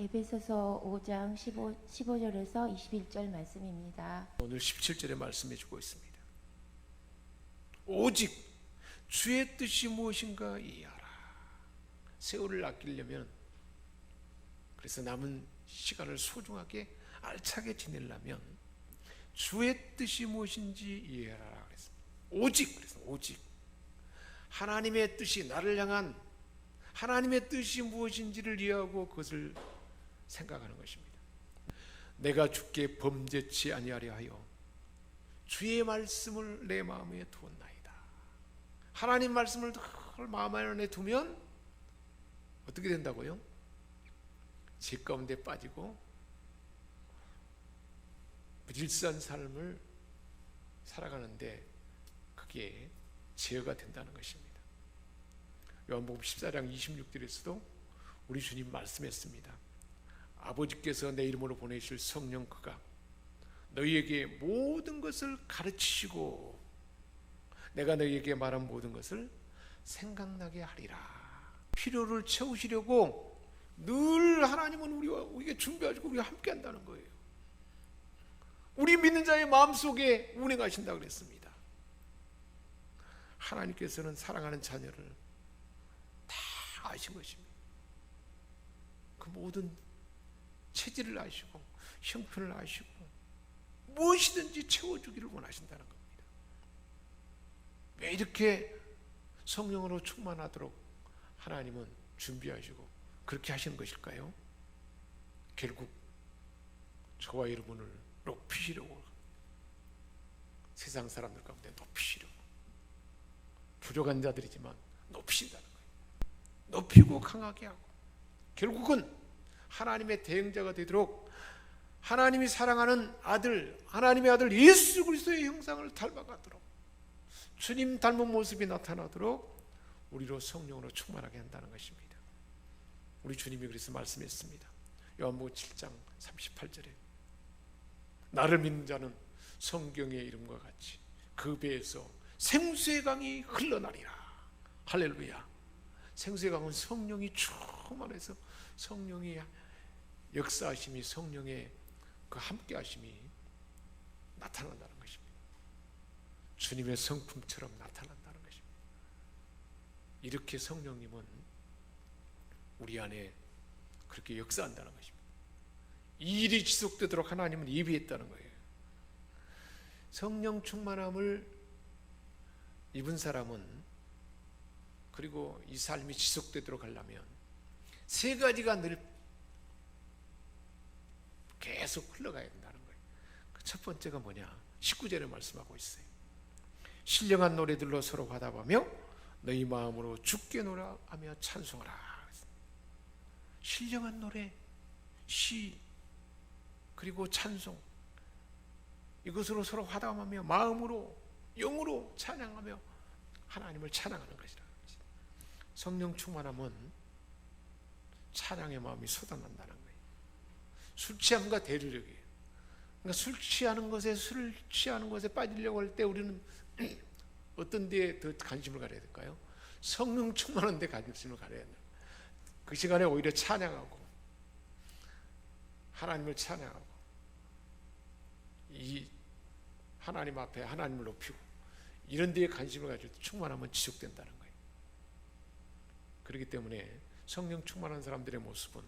에베소서 5장 15절에서 21절 말씀입니다. 오늘 17절에 말씀해 주고 있습니다. 오직 주의 뜻이 무엇인가 이해하라. 세월을 아끼려면, 그래서 남은 시간을 소중하게 알차게 지내려면 주의 뜻이 무엇인지 이해하라 그랬습니다. 오직, 그래서 오직 하나님의 뜻이, 나를 향한 하나님의 뜻이 무엇인지를 이해하고 그것을 생각하는 것입니다. 내가 주께 범죄치 아니하려 하여 주의 말씀을 내 마음에 두었나이다. 하나님 말씀을 늘 마음 안에 두면 어떻게 된다고요? 죄 가운데 빠지고 무질서한 삶을 살아가는데 그게 제어가 된다는 것입니다. 요한복음 14장 26절에서도 우리 주님 말씀했습니다. 아버지께서 내 이름으로 보내실 성령 그가 너희에게 모든 것을 가르치시고 내가 너희에게 말한 모든 것을 생각나게 하리라. 필요를 채우시려고 늘 하나님은 우리에게 준비하시고 우리가 함께 한다는 거예요. 우리 믿는 자의 마음속에 운행하신다 그랬습니다. 하나님께서는 사랑하는 자녀를 다 아신 것입니다. 그 모든 체질을 아시고 형편을 아시고 무엇이든지 채워주기를 원하신다는 겁니다. 왜 이렇게 성령으로 충만하도록 하나님은 준비하시고 그렇게 하시는 것일까요? 결국 저와 여러분을 높이시려고, 세상 사람들 가운데 높이시려고, 부족한 자들이지만 높이신다는 거예요. 높이고 강하게 하고 결국은 하나님의 대행자가 되도록, 하나님이 사랑하는 아들, 하나님의 아들 예수 그리스도의 형상을 닮아가도록, 주님 닮은 모습이 나타나도록 우리로 성령으로 충만하게 한다는 것입니다. 우리 주님이 그래서 말씀했습니다. 요한복음 7장 38절에 나를 믿는 자는 성경의 이름과 같이 그 배에서 생수의 강이 흘러나리라. 할렐루야. 생수의 강은 성령이 충만해서 성령이 역사하심이, 성령의 그 함께하심이 나타난다는 것입니다. 주님의 성품처럼 나타난다는 것입니다. 이렇게 성령님은 우리 안에 그렇게 역사한다는 것입니다. 이 일이 지속되도록 하나님은 예비했다는 거예요. 성령 충만함을 입은 사람은, 그리고 이 삶이 지속되도록 하려면 세 가지가 늘 계속 흘러가야 된다는 거예요. 그 첫 번째가 뭐냐? 19절에 말씀하고 있어요. 신령한 노래들로 서로 화답하며 너희 마음으로 주께 노래하며 찬송하라. 신령한 노래, 시, 그리고 찬송, 이것으로 서로 화답하며 마음으로, 영으로 찬양하며 하나님을 찬양하는 것이라. 성령 충만함은 찬양의 마음이 쏟아난다는 거예요. 술 취함과 대리력이에요. 그러니까 술 취하는 것에 빠지려고 할 때 우리는 어떤 데에 더 관심을 가져야 될까요? 성령 충만한 데 관심을 가져야 된다. 그 시간에 오히려 찬양하고 하나님을 찬양하고 이 하나님 앞에 하나님을 높이고 이런 데에 관심을 가지고 충만하면 지속된다는 거예요. 그렇기 때문에 성령 충만한 사람들의 모습은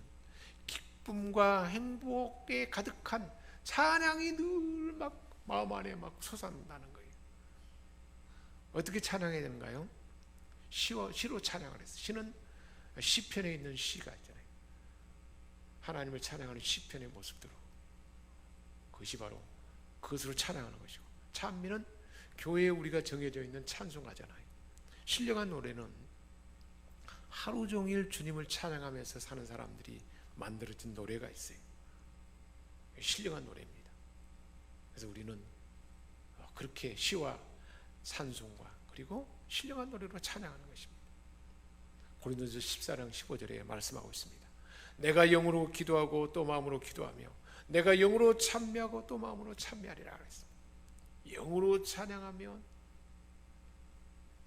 기쁨과 행복에 가득한 찬양이 늘 막 마음 안에 막 솟아난다는 거예요. 어떻게 찬양해야 되는가요? 시로 찬양을 했어요. 시는 시편에 있는 시가 있잖아요. 하나님을 찬양하는 시편의 모습대로, 그것이 바로 그것으로 찬양하는 것이고, 찬미는 교회에 우리가 정해져 있는 찬송하잖아요. 신령한 노래는 하루 종일 주님을 찬양하면서 사는 사람들이 만들어진 노래가 있어요. 신령한 노래입니다. 그래서 우리는 그렇게 시와 찬송과 그리고 신령한 노래로 찬양하는 것입니다. 고린도서 14장 15절에 말씀하고 있습니다. 내가 영으로 기도하고 또 마음으로 기도하며 내가 영으로 찬미하고 또 마음으로 찬미하리라 그랬습니다. 영으로 찬양하면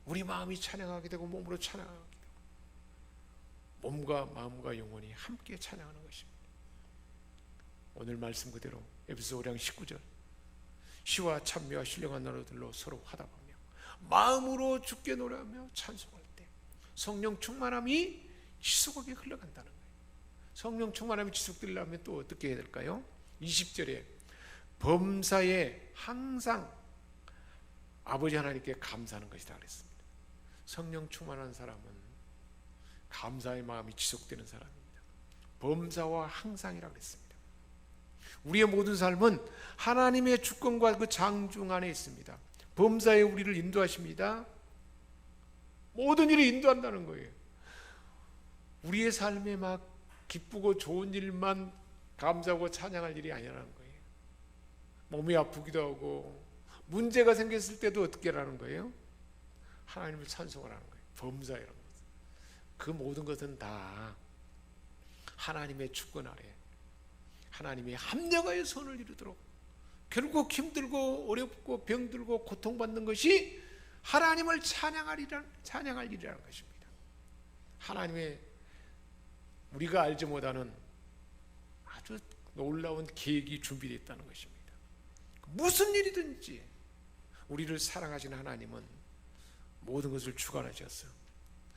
우리 마음이 찬양하게 되고 몸으로 찬양하게 되고 몸과 마음과 영혼이 함께 찬양하는 것입니다. 오늘 말씀 그대로 에베소 5장 19절 시와 찬미와 신령한 나라들로 서로 화답하며 마음으로 주께 노래하며 찬송할 때 성령 충만함이 지속하게 흘러간다는 거예요. 성령 충만함이 지속되려면 또 어떻게 해야 될까요? 20절에 범사에 항상 아버지 하나님께 감사하는 것이다 그랬습니다. 성령 충만한 사람은 감사의 마음이 지속되는 사람입니다. 범사와 항상이라고 그랬습니다. 우리의 모든 삶은 하나님의 주권과 그 장중 안에 있습니다. 범사에 우리를 인도하십니다. 모든 일을 인도한다는 거예요. 우리의 삶에 막 기쁘고 좋은 일만 감사하고 찬양할 일이 아니라는 거예요. 몸이 아프기도 하고 문제가 생겼을 때도 어떻게 하라는 거예요? 하나님을 찬송하라는 거예요. 범사이라는 것은. 그 모든 것은 다 하나님의 주권 아래 하나님이 합력하여 선을 이루도록, 결국 힘들고 어렵고 병들고 고통받는 것이 하나님을 찬양할 일이라는 것입니다. 하나님의 우리가 알지 못하는 아주 놀라운 계획이 준비되어 있다는 것입니다. 무슨 일이든지 우리를 사랑하시는 하나님은 모든 것을 주관하셔서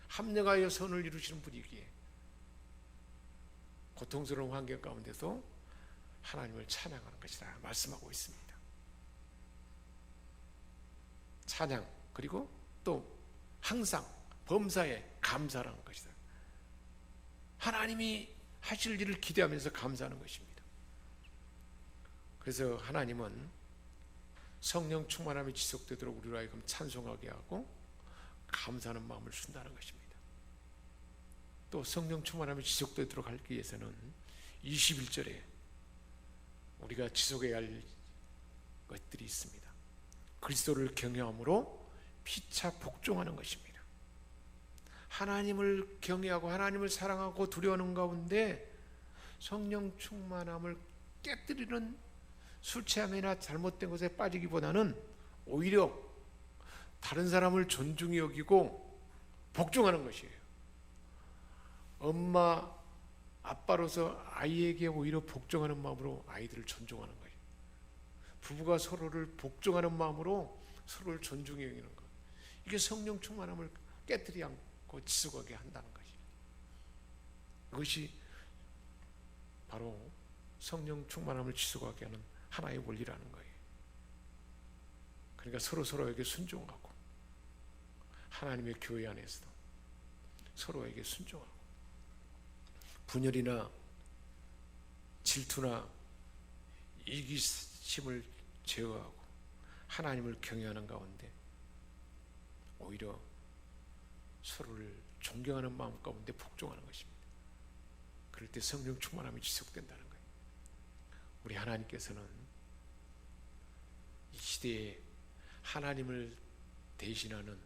합력하여 선을 이루시는 분이기에 고통스러운 환경 가운데도 하나님을 찬양하는 것이다 말씀하고 있습니다. 찬양, 그리고 또 항상 범사에 감사라는 것이다. 하나님이 하실 일을 기대하면서 감사하는 것입니다. 그래서 하나님은 성령 충만함이 지속되도록 우리로 하여금 찬송하게 하고 감사하는 마음을 준다는 것입니다. 또 성령 충만함이 지속되도록 하기 위해서는 21절에 우리가 지속해야 할 것들이 있습니다. 그리스도를 경외함으로 피차 복종하는 것입니다. 하나님을 경외하고 하나님을 사랑하고 두려워하는 가운데 성령 충만함을 깨뜨리는 술 취함이나 잘못된 것에 빠지기보다는 오히려 다른 사람을 존중히 여기고 복종하는 것이에요. 엄마, 아빠로서 아이에게 오히려 복종하는 마음으로 아이들을 존중하는 거예요. 부부가 서로를 복종하는 마음으로 서로를 존중히 여기는 것. 이게 성령 충만함을 깨뜨리지 않고 지속하게 한다는 것이에요. 그것이 바로 성령 충만함을 지속하게 하는 하나의 원리라는 거예요. 그러니까 서로에게 순종하고 하나님의 교회 안에서도 서로에게 순종하고 분열이나 질투나 이기심을 제어하고 하나님을 경외하는 가운데 오히려 서로를 존경하는 마음 가운데 복종하는 것입니다. 그럴 때 성령 충만함이 지속된다는 거예요. 우리 하나님께서는 이 시대에 하나님을 대신하는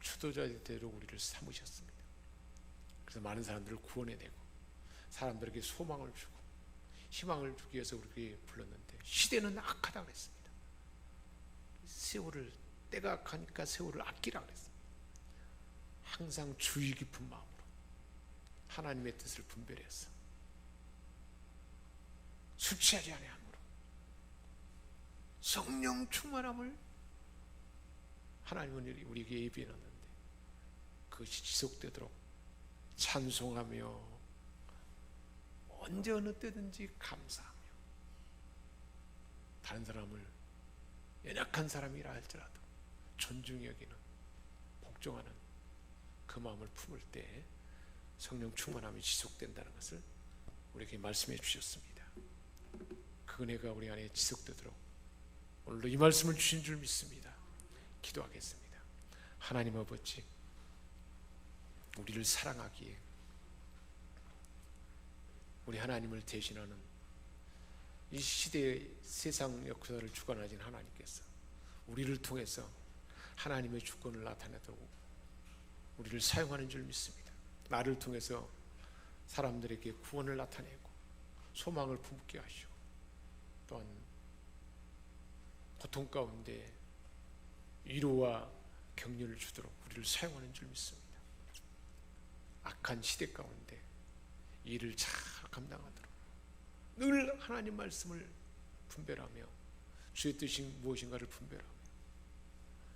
주도자대로 우리를 삼으셨습니다. 그래서 많은 사람들을 구원해내고 사람들에게 소망을 주고 희망을 주기 위해서 우리에게 불렀는데 시대는 악하다고 했습니다. 세월을, 때가 악하니까 세월을 아끼라고 했습니다. 항상 주의 깊은 마음으로 하나님의 뜻을 분별해서 술 취하지 아니함으로 성령 충만함을 하나님은 우리에게 예비해 놨는데 그것이 지속되도록 찬송하며 언제 어느 때든지 감사하며 다른 사람을 연약한 사람이라 할지라도 존중히 여기는 복종하는 그 마음을 품을 때 성령 충만함이 지속된다는 것을 우리에게 말씀해 주셨습니다. 그 은혜가 우리 안에 지속되도록 오늘도 이 말씀을 주신 줄 믿습니다. 기도하겠습니다. 하나님 아버지, 우리를 사랑하기에 우리 하나님을 대신하는 이 시대의 세상 역사를 주관하신 하나님께서 우리를 통해서 하나님의 주권을 나타내도록 우리를 사용하는 줄 믿습니다. 나를 통해서 사람들에게 구원을 나타내고 소망을 품게 하시고 또한 고통 가운데 위로와 격려를 주도록 우리를 사용하는 줄 믿습니다. 악한 시대 가운데 일을 잘 감당하도록 늘 하나님 말씀을 분별하며 주의 뜻이 무엇인가를 분별하며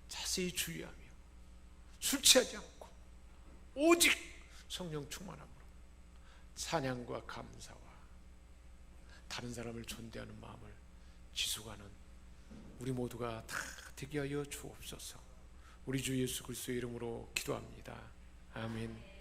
자세히 주의하며 술 취하지 않고 오직 성령 충만함으로 찬양과 감사와 다른 사람을 존대하는 마음을 지속하는 우리 모두가 다 되게 하여 주옵소서. 우리 주 예수 그리스도의 이름으로 기도합니다. 아멘.